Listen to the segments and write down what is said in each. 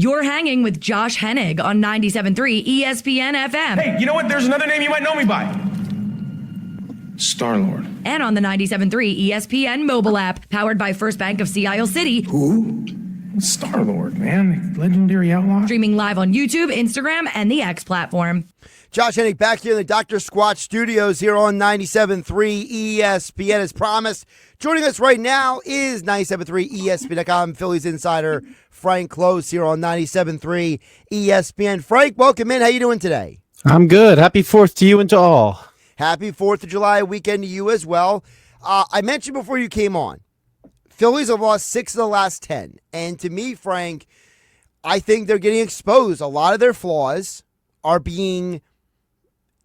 You're hanging with Josh Hennig on 97.3 ESPN FM. Hey, you know what? There's another name you might know me by. Star-Lord. And on the 97.3 ESPN mobile app, powered by First Bank of Sea Isle City. Who? Star-Lord, man. Legendary outlaw. Streaming live on YouTube, Instagram, and the X platform. Josh Hennig back here in the Dr. Squatch studios here on 97.3 ESPN as promised. Joining us right now is 97.3 ESPN.com Phillies Insider Frank Klose here on 97.3 ESPN. Frank, welcome in. How you doing today? I'm good. Happy 4th to you and to all. Happy 4th of July weekend to you as well. I mentioned before you came on, Phillies have lost 6 of the last 10. And to me, Frank, I think they're getting exposed. A lot of their flaws are being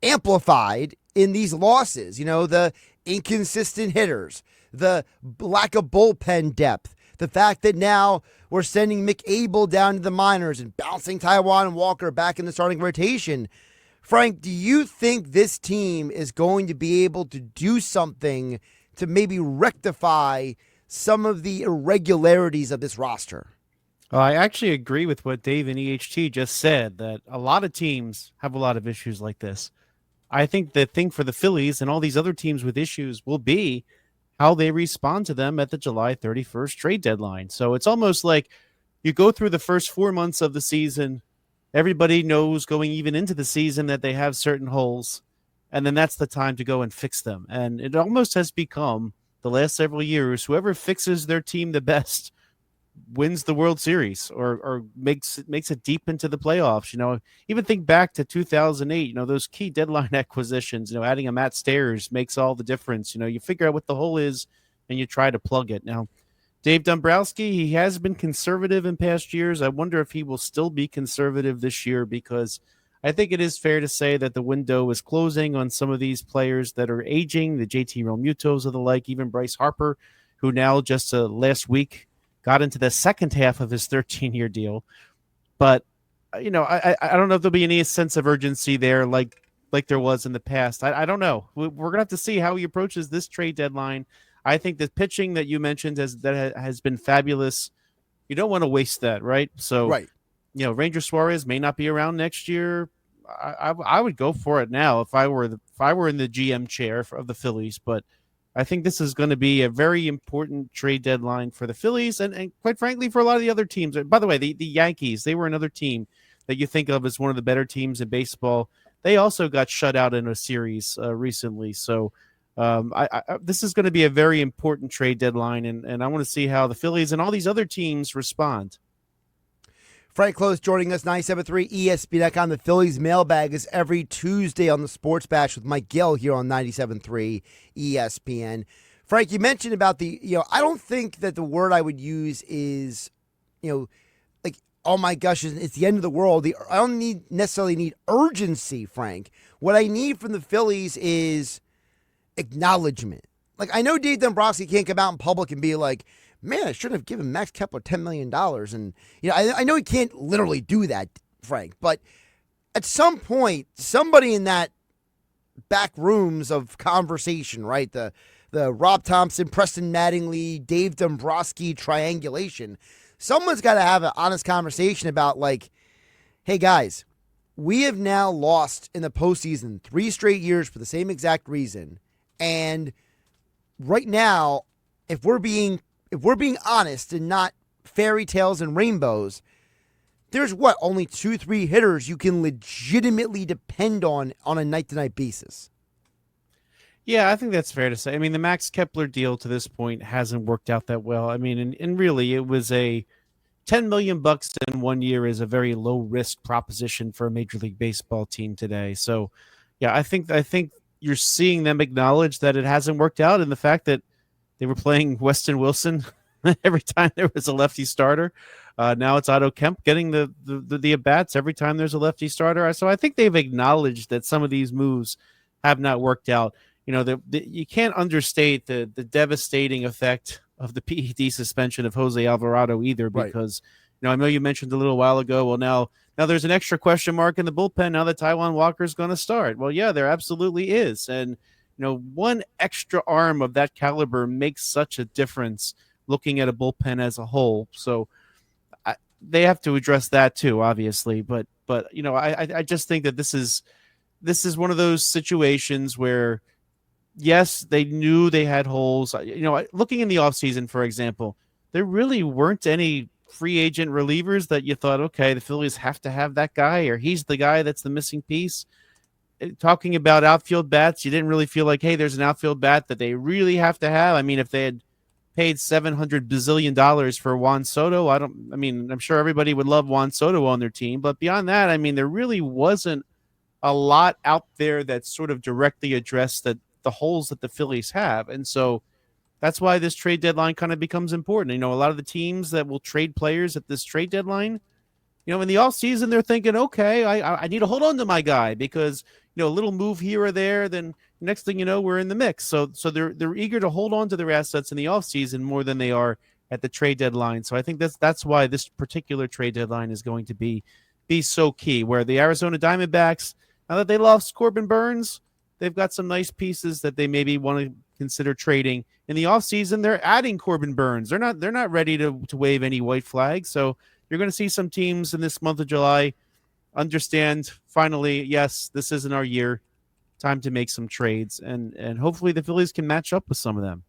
amplified in these losses. You know, the inconsistent hitters, the lack of bullpen depth, the fact that now we're sending McAble down to the minors and bouncing Taijuan and Walker back in the starting rotation. Frank, do you think this team is going to be able to do something to maybe rectify some of the irregularities of this roster? I actually agree with what Dave and EHT just said, that a lot of teams have a lot of issues like this. I think the thing for the Phillies and all these other teams with issues will be how they respond to them at the July 31st trade deadline. So it's almost like you go through the first 4 months of the season, everybody knows going even into the season that they have certain holes, and then that's the time to go and fix them. And it almost has become, the last several years, whoever fixes their team the best wins the World Series or makes it deep into the playoffs. You know, even think back to 2008, you know, those key deadline acquisitions, you know, adding a Matt Stairs makes all the difference. You know, you figure out what the hole is and you try to plug it. Now, Dave Dombrowski, he has been conservative in past years. I wonder if he will still be conservative this year, because I think it is fair to say that the window is closing on some of these players that are aging, the JT Realmutos of the like, even Bryce Harper, who now just last week got into the second half of his 13-year deal. But, you know, I don't know if there'll be any sense of urgency there like there was in the past. I don't know. We're going to have to see how he approaches this trade deadline. I think the pitching that you mentioned has been fabulous. You don't want to waste that, right? So, Right. You know, Ranger Suarez may not be around next year. I would go for it now if I were in the GM chair of the Phillies. But I think this is going to be a very important trade deadline for the Phillies and quite frankly, for a lot of the other teams. By the way, the Yankees, they were another team that you think of as one of the better teams in baseball. They also got shut out in a series recently. So this is going to be a very important trade deadline, and I want to see how the Phillies and all these other teams respond. Frank Klose joining us, 97.3 ESPN.com. The Phillies mailbag is every Tuesday on the Sports Bash with Mike Gill here on 97.3 ESPN. Frank, you mentioned about I don't think that the word I would use is, like, oh my gosh, it's the end of the world. I don't necessarily need urgency, Frank. What I need from the Phillies is acknowledgement. Like, I know Dave Dombrowski can't come out in public and be like, man, I shouldn't have given Max Kepler $10 million. And, I know he can't literally do that, Frank, but at some point, somebody in that back rooms of conversation, right? The Rob Thompson, Preston Mattingly, Dave Dombrowski triangulation, someone's got to have an honest conversation about, like, hey, guys, we have now lost in the postseason 3 straight years for the same exact reason. And right now, if we're being honest and not fairy tales and rainbows, there's only 2-3 hitters you can legitimately depend on a night-to-night basis. Yeah, I think that's fair to say. I mean, the Max Kepler deal to this point hasn't worked out that well. I mean, and really, it was a $10 million in 1 year is a very low-risk proposition for a Major League Baseball team today. So, yeah, I think you're seeing them acknowledge that it hasn't worked out, and the fact that they were playing Weston Wilson every time there was a lefty starter. Now it's Otto Kemp getting the at-bats every time there's a lefty starter. So I think they've acknowledged that some of these moves have not worked out. You know, you can't understate the devastating effect of the PED suspension of Jose Alvarado either, because, right. I know you mentioned a little while ago, well, now there's an extra question mark in the bullpen now that Taijuan Walker is going to start. Well, yeah, there absolutely is. And, one extra arm of that caliber makes such a difference looking at a bullpen as a whole. So they have to address that too, obviously. But I just think that this is one of those situations where, yes, they knew they had holes. Looking in the offseason, for example, there really weren't any free agent relievers that you thought, okay, the Phillies have to have that guy, or he's the guy that's the missing piece. Talking about outfield bats, you didn't really feel like, hey, there's an outfield bat that they really have to have. I mean, if they had paid $700 bazillion for Juan Soto, I'm sure everybody would love Juan Soto on their team, but beyond that, I mean, there really wasn't a lot out there that sort of directly addressed the holes that the Phillies have. And so that's why this trade deadline kind of becomes important. A lot of the teams that will trade players at this trade deadline, in the offseason, they're thinking, okay, I need to hold on to my guy because, a little move here or there, then next thing you know, we're in the mix. So they're eager to hold on to their assets in the offseason more than they are at the trade deadline. So I think that's why this particular trade deadline is going to be so key, where the Arizona Diamondbacks, now that they lost Corbin Burns, they've got some nice pieces that they maybe want to consider trading. In the offseason, they're adding Corbin Burns. They're not ready to wave any white flags. So you're going to see some teams in this month of July understand, finally, yes, this isn't our year. Time to make some trades. And hopefully the Phillies can match up with some of them.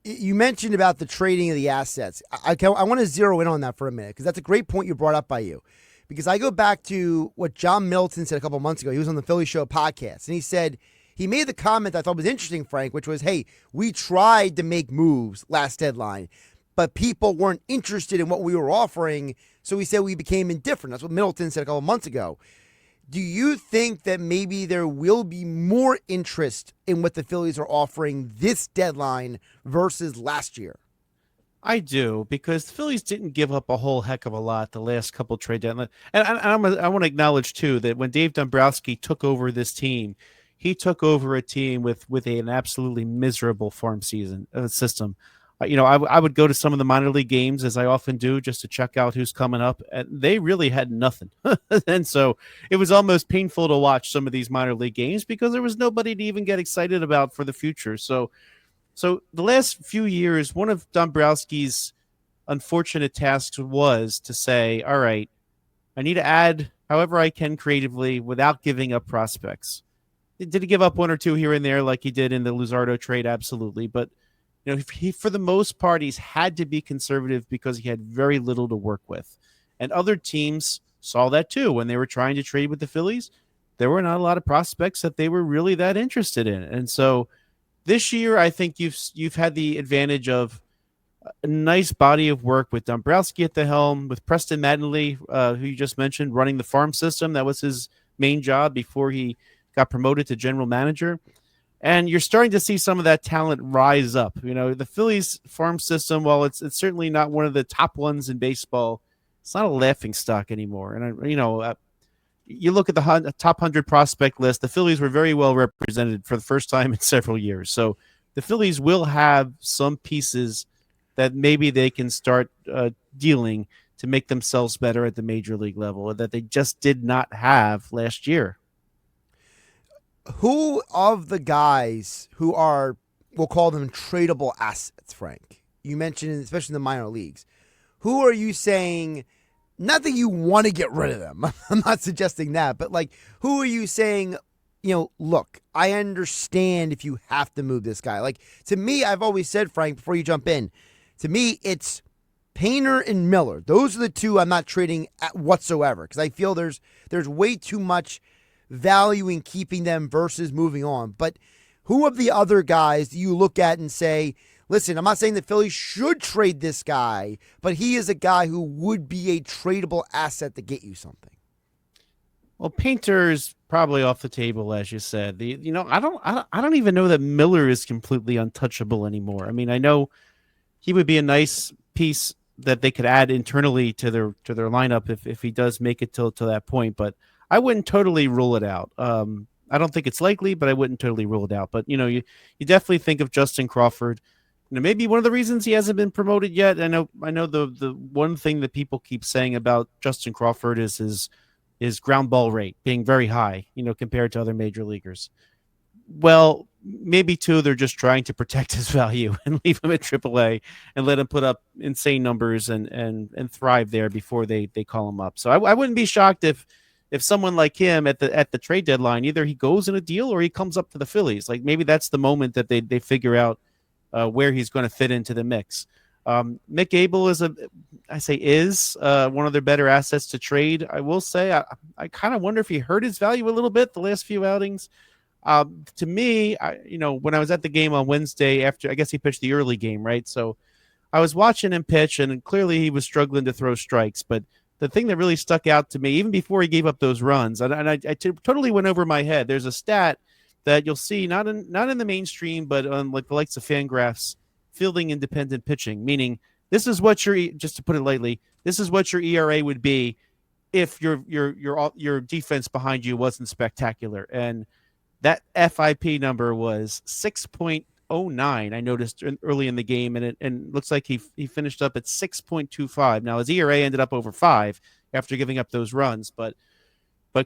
You mentioned about the trading of the assets. I want to zero in on that for a minute because that's a great point you brought up by you. Because I go back to what John Middleton said a couple months ago. He was on the Philly Show podcast, and he said, he made the comment that I thought was interesting, Frank, which was, hey, we tried to make moves last deadline, but people weren't interested in what we were offering, so we said we became indifferent. That's what Middleton said a couple months ago. Do you think that maybe there will be more interest in what the Phillies are offering this deadline versus last year? I do, because the Phillies didn't give up a whole heck of a lot the last couple trade deadlines. And I want to acknowledge, too, that when Dave Dombrowski took over this team, he took over a team with an absolutely miserable farm system. I would go to some of the minor league games, as I often do, just to check out who's coming up, and they really had nothing. And so it was almost painful to watch some of these minor league games because there was nobody to even get excited about for the future. So the last few years, one of Dombrowski's unfortunate tasks was to say, all right, I need to add however I can creatively without giving up prospects. Did he give up one or two here and there like he did in the Luzardo trade? Absolutely. But he, for the most part, he's had to be conservative because he had very little to work with. And other teams saw that too. When they were trying to trade with the Phillies, there were not a lot of prospects that they were really that interested in. And so this year, I think you've had the advantage of a nice body of work with Dombrowski at the helm, with Preston Mattingly, who you just mentioned, running the farm system. That was his main job before he got promoted to general manager. And you're starting to see some of that talent rise up. The Phillies farm system, while it's certainly not one of the top ones in baseball, it's not a laughing stock anymore. And, you look at the top 100 prospect list, the Phillies were very well represented for the first time in several years. So the Phillies will have some pieces that maybe they can start dealing to make themselves better at the major league level that they just did not have last year. Who of the guys who are, we'll call them tradable assets, Frank, you mentioned, especially in the minor leagues, who are you saying, not that you want to get rid of them, I'm not suggesting that, but like, who are you saying, look, I understand if you have to move this guy. Like, to me, I've always said, Frank, before you jump in, to me, it's Painter and Miller. Those are the two I'm not trading at whatsoever because I feel there's way too much value in keeping them versus moving on. But who of the other guys do you look at and say, listen, I'm not saying the Phillies should trade this guy, but he is a guy who would be a tradable asset to get you something? Well, Painter's probably off the table, as you said. I don't even know that Miller is completely untouchable anymore. I mean, I know he would be a nice piece that they could add internally to their lineup if he does make it to that point, but I wouldn't totally rule it out. I don't think it's likely, but I wouldn't totally rule it out. But, you definitely think of Justin Crawford. Maybe one of the reasons he hasn't been promoted yet. I know the one thing that people keep saying about Justin Crawford is his ground ball rate being very high, compared to other major leaguers. Well, maybe two, they're just trying to protect his value and leave him at AAA and let him put up insane numbers and thrive there before they call him up. So I wouldn't be shocked if someone like him at the trade deadline, either he goes in a deal or he comes up to the Phillies. Like maybe that's the moment that they figure out where he's going to fit into the mix. Mick Abel is one of their better assets to trade. I will say I kind of wonder if he hurt his value a little bit the last few outings. To me, when I was at the game on Wednesday after, I guess he pitched the early game, right? So I was watching him pitch, and clearly he was struggling to throw strikes. But the thing that really stuck out to me, even before he gave up those runs, and I totally went over my head. There's a stat that you'll see not in the mainstream, but on like the likes of Fangraphs, fielding independent pitching, meaning this is what just to put it lightly, this is what your ERA would be if your defense behind you wasn't spectacular. And that FIP number was 6.09. I noticed early in the game, and it looks like he finished up at 6.25. Now his ERA ended up over 5 after giving up those runs, but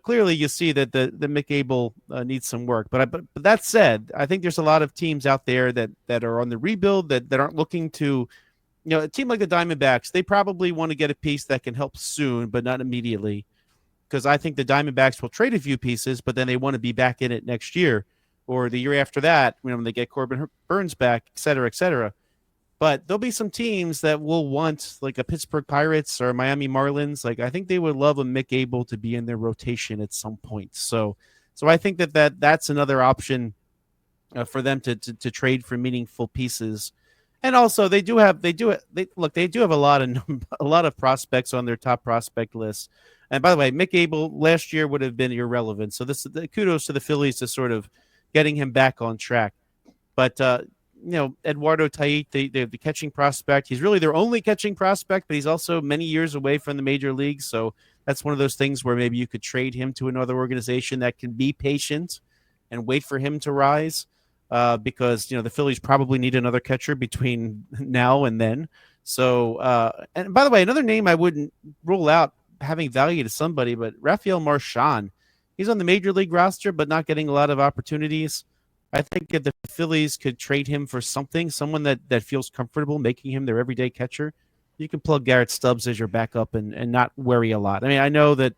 clearly you see that the Mick Abel needs some work. But that said, I think there's a lot of teams out there that are on the rebuild that aren't looking to, a team like the Diamondbacks, they probably want to get a piece that can help soon, but not immediately. Because I think the Diamondbacks will trade a few pieces, but then they want to be back in it next year or the year after that, when they get Corbin Burns back, et cetera, et cetera. But there'll be some teams that will want, like a Pittsburgh Pirates or Miami Marlins. Like I think they would love a Mick Abel to be in their rotation at some point. So I think that's another option for them to trade for meaningful pieces. And also they do have a lot of prospects on their top prospect list. And by the way, Mick Abel last year would have been irrelevant. So this kudos to the Phillies to sort of getting him back on track. But Eduardo Tait, the catching prospect, he's really their only catching prospect, but he's also many years away from the major leagues. So that's one of those things where maybe you could trade him to another organization that can be patient and wait for him to rise. Because the Phillies probably need another catcher between now and then. So, and by the way, another name I wouldn't rule out having value to somebody, but Rafael Marchand. He's on the major league roster, but not getting a lot of opportunities. I think if the Phillies could trade him for someone that feels comfortable making him their everyday catcher, you can plug Garrett Stubbs as your backup and not worry a lot. I mean, I know that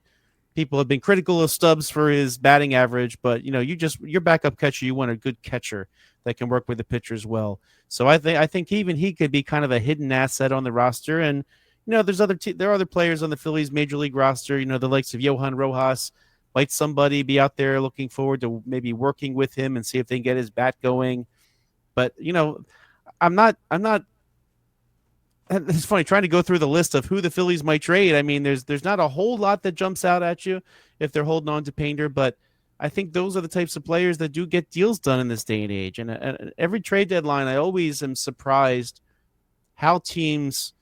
people have been critical of Stubbs for his batting average, but your backup catcher, you want a good catcher that can work with the pitchers well. So I think even he could be kind of a hidden asset on the roster. And there are other players on the Phillies major league roster. The likes of Johan Rojas. Might somebody be out there looking forward to maybe working with him and see if they can get his bat going? But I'm not. It's funny trying to go through the list of who the Phillies might trade. I mean, there's not a whole lot that jumps out at you if they're holding on to Painter, but I think those are the types of players that do get deals done in this day and age. And every trade deadline, I always am surprised how teams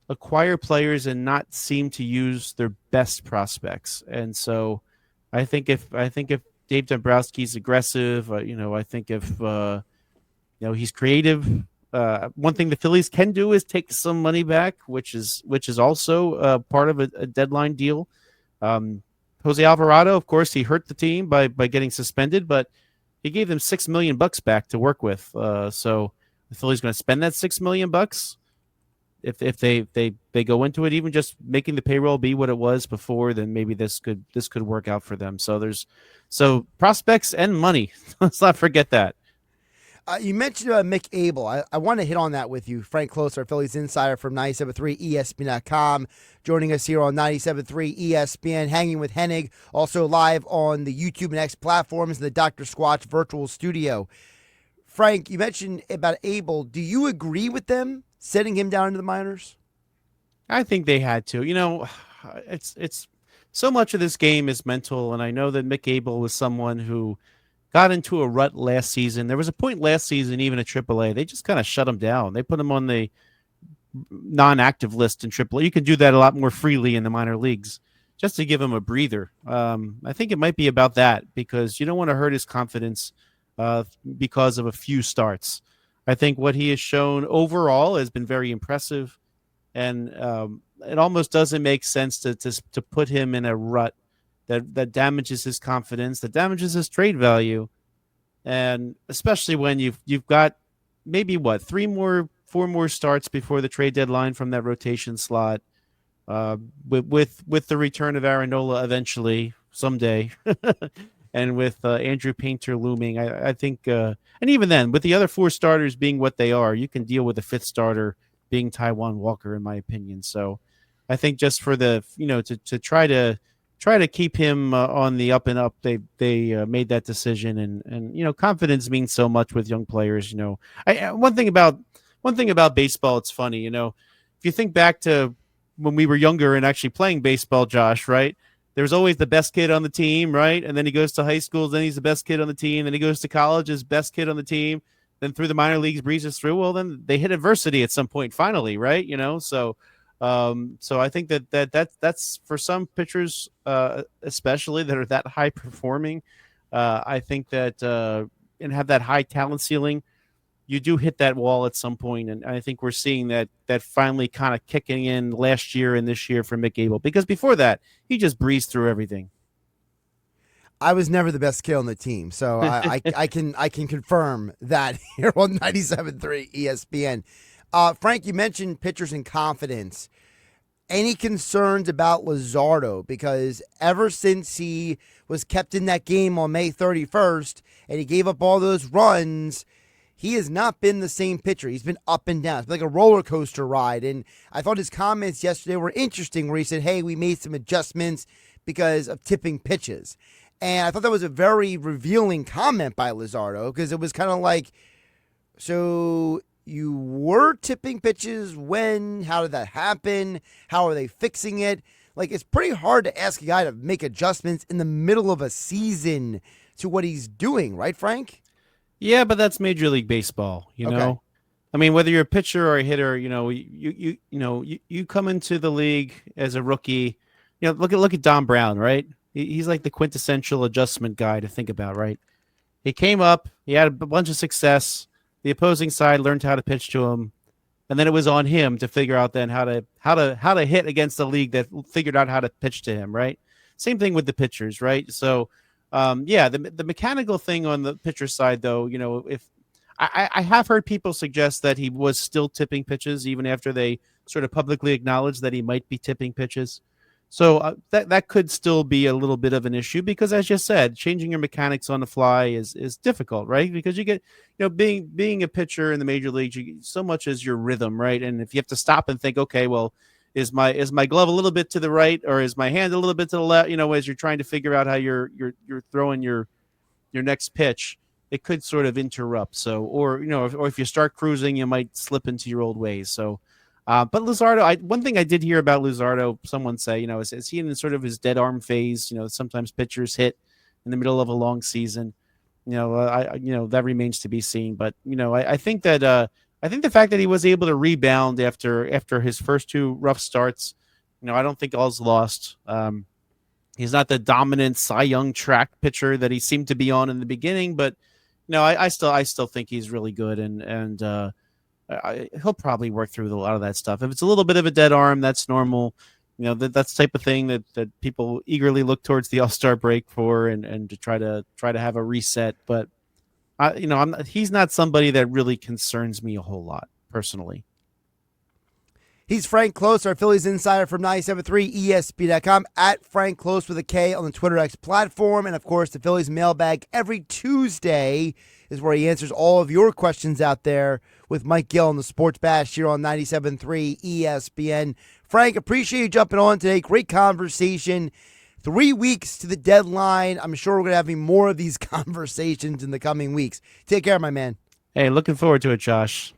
acquire players and not seem to use their best prospects. And so I think if Dave Dombrowski's aggressive, I think if he's creative. One thing the Phillies can do is take some money back, which is also part of a deadline deal. Jose Alvarado, of course, he hurt the team by getting suspended, but he gave them $6 million back to work with. So the Phillies going to spend that $6 million if they go into it, even just making the payroll be what it was before, then maybe this could work out for them. So prospects and money. Let's not forget that. You mentioned Mick Abel. I want to hit on that with you. Frank Klose, our Phillies Insider from 97.3 ESPN.com, joining us here on 97.3 ESPN, hanging with Hening, also live on the YouTube and X platforms in the Dr. Squatch virtual studio. Frank, you mentioned about Abel. Do you agree with them setting him down into the minors? I think they had to. It's so much of this game is mental, and I know that Mick Abel was someone who got into a rut last season. There was a point last season, even at AAA, they just kind of shut him down. They put him on the non-active list in AAA. You can do that a lot more freely in the minor leagues just to give him a breather. I think it might be about that because you don't want to hurt his confidence because of a few starts. I think what he has shown overall has been very impressive, and it almost doesn't make sense to put him in a rut that damages his confidence, that damages his trade value, and especially when you've got maybe what 4 more starts before the trade deadline from that rotation slot. With the return of Aaron Nola eventually someday, and with Andrew Painter looming, I think, and even then, with the other 4 starters being what they are, you can deal with a 5th starter being Taijuan Walker, in my opinion. So, I think just for the to try to keep him on the up and up, they made that decision, and confidence means so much with young players. One thing about baseball, it's funny. If you think back to when we were younger and actually playing baseball, Josh, right? There's always the best kid on the team, right? And then he goes to high school, then he's the best kid on the team. Then he goes to college, is best kid on the team. Then through the minor leagues, breezes through. Well, then they hit adversity at some point, finally, right? So I think that's for some pitchers, especially that are that high performing. I think that and have that high talent ceiling, you do hit that wall at some point, and I think we're seeing that finally kind of kicking in last year and this year for Mick Abel, because before that he just breezed through everything. I was never the best kid on the team, so I can confirm that here on 97.3 ESPN. Frank, you mentioned pitchers in confidence. Any concerns about Luzardo? Because ever since he was kept in that game on May 31st and he gave up all those runs, he has not been the same pitcher. He's been up and down. It's been like a roller coaster ride. And I thought his comments yesterday were interesting, where he said, hey, we made some adjustments because of tipping pitches. And I thought that was a very revealing comment by Luzardo, because it was kind of like, so you were tipping pitches when? How did that happen? How are they fixing it? Like, it's pretty hard to ask a guy to make adjustments in the middle of a season to what he's doing, right, Frank? Yeah, but that's Major League Baseball, you know. Okay. I mean, whether you're a pitcher or a hitter, you come into the league as a rookie. Look at Don Brown, right? He's like the quintessential adjustment guy to think about, right? He came up, he had a bunch of success. The opposing side learned how to pitch to him, and then it was on him to figure out then how to hit against a league that figured out how to pitch to him, right? Same thing with the pitchers, right? So, the mechanical thing on the pitcher side, though, if I have heard people suggest that he was still tipping pitches even after they sort of publicly acknowledged that he might be tipping pitches. So that could still be a little bit of an issue, because, as you said, changing your mechanics on the fly is difficult, right? Because you get, being a pitcher in the major leagues, so much as your rhythm, right? And if you have to stop and think, okay, well, is my glove a little bit to the right, or is my hand a little bit to the left? As you're trying to figure out how you're throwing your next pitch, it could sort of interrupt. So, or if you start cruising, you might slip into your old ways. So. But Luzardo, one thing I did hear about Luzardo, someone say, is he in sort of his dead arm phase? Sometimes pitchers hit in the middle of a long season. That remains to be seen. But I think that I think the fact that he was able to rebound after his first 2 rough starts, I don't think all's lost. He's not the dominant Cy Young track pitcher that he seemed to be on in the beginning, but I still think he's really good, and he'll probably work through a lot of that stuff. If it's a little bit of a dead arm, that's normal. That's the type of thing that people eagerly look towards the All-Star break for, and to try to have a reset. But he's not somebody that really concerns me a whole lot personally. He's Frank Klose, our Phillies Insider from 97.3 ESPN.com, at Frank Klose with a K on the Twitter X platform. And, of course, the Phillies mailbag every Tuesday is where he answers all of your questions out there with Mike Gill on the Sports Bash here on 97.3 ESPN. Frank, appreciate you jumping on today. Great conversation. 3 weeks to the deadline. I'm sure we're going to have more of these conversations in the coming weeks. Take care, my man. Hey, looking forward to it, Josh.